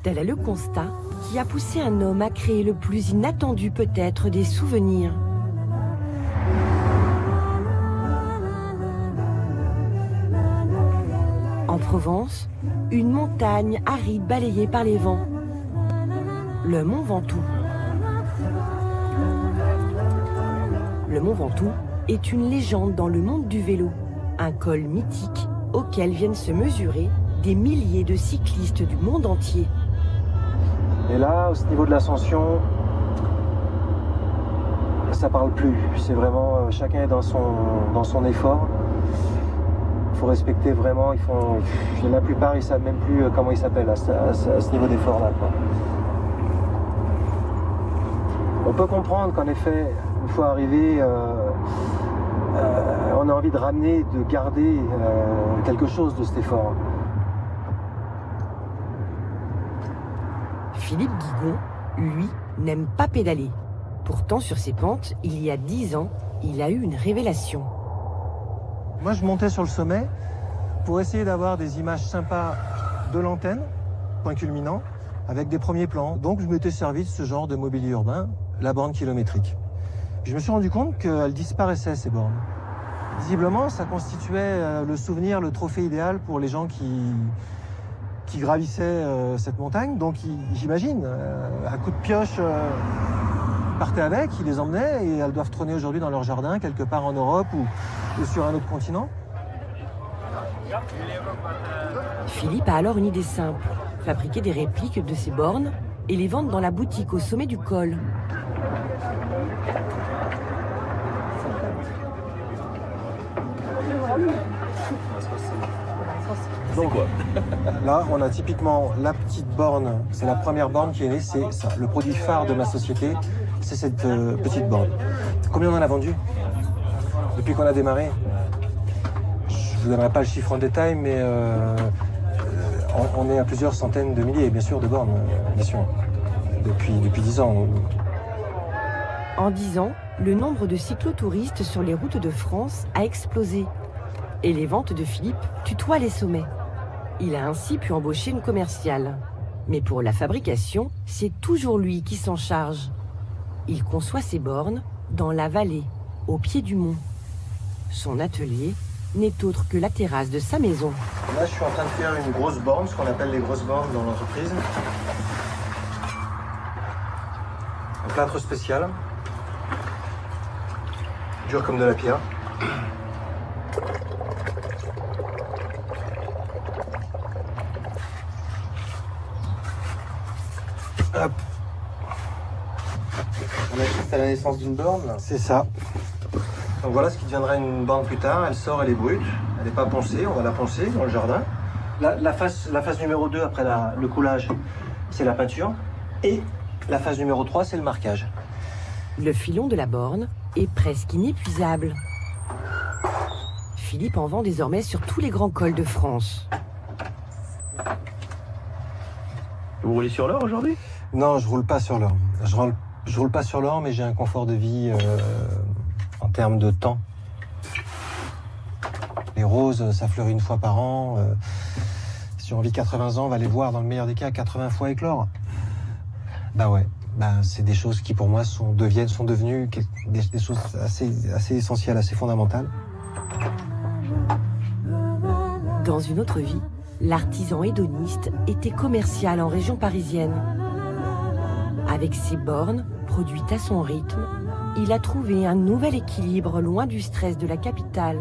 Tel est le constat qui a poussé un homme à créer le plus inattendu peut-être des souvenirs. En Provence, une montagne aride balayée par les vents. Le Mont Ventoux. Le Mont Ventoux est une légende dans le monde du vélo. Un col mythique auquel viennent se mesurer des milliers de cyclistes du monde entier. Et là, au niveau de l'ascension, ça parle plus. C'est vraiment, chacun est dans son effort. Il faut respecter vraiment. La plupart, ils savent même plus comment ils s'appellent à ce niveau d'effort-là. On peut comprendre qu'en effet, une fois arrivé, on a envie de ramener, de garder quelque chose de cet effort. Philippe Guigon, lui, n'aime pas pédaler. Pourtant, sur ces pentes, il y a 10 ans, il a eu une révélation. Moi, je montais sur le sommet pour essayer d'avoir des images sympas de l'antenne, point culminant, avec des premiers plans. Donc, je m'étais servi de ce genre de mobilier urbain, la borne kilométrique. Je me suis rendu compte qu'elles disparaissaient, ces bornes. Visiblement, ça constituait le souvenir, le trophée idéal pour les gens qui gravissaient cette montagne. Donc, j'imagine, à coup de pioche, ils partaient avec, ils les emmenaient et elles doivent trôner aujourd'hui dans leur jardin, quelque part en Europe ou sur un autre continent. Philippe a alors une idée simple, fabriquer des répliques de ces bornes et les vendre dans la boutique au sommet du col. Donc là, on a typiquement la petite borne, c'est la première borne qui est née, c'est ça. Le produit phare de ma société, c'est cette petite borne. Combien on en a vendu depuis qu'on a démarré? Je ne vous donnerai pas le chiffre en détail, mais on est à plusieurs centaines de milliers, bien sûr, de bornes, bien sûr, depuis 10 ans. En 10 ans, le nombre de cyclotouristes sur les routes de France a explosé. Et les ventes de Philippe tutoient les sommets. Il a ainsi pu embaucher une commerciale. Mais pour la fabrication, c'est toujours lui qui s'en charge. Il conçoit ses bornes dans la vallée, au pied du mont. Son atelier n'est autre que la terrasse de sa maison. Là, je suis en train de faire une grosse borne, ce qu'on appelle les grosses bornes dans l'entreprise. Un plâtre spécial, dur comme de la pierre. Hop. On assiste à la naissance d'une borne. C'est ça. Donc voilà ce qui deviendra une borne plus tard. Elle sort, elle est brute. Elle n'est pas poncée. On va la poncer dans le jardin. La phase numéro 2 après le coulage, c'est la peinture. Et la phase numéro 3, c'est le marquage. Le filon de la borne est presque inépuisable. Philippe en vend désormais sur tous les grands cols de France. Vous roulez sur l'or aujourd'hui? Non, je roule pas sur l'or. Je roule pas sur l'or, mais j'ai un confort de vie en termes de temps. Les roses, ça fleurit une fois par an. Si on vit 80 ans, on va les voir dans le meilleur des cas 80 fois éclore. Bah ouais, c'est des choses qui pour moi sont devenues des choses assez essentielles, assez fondamentales. Dans une autre vie, l'artisan hédoniste était commercial en région parisienne. Avec ses bornes, produites à son rythme, il a trouvé un nouvel équilibre loin du stress de la capitale.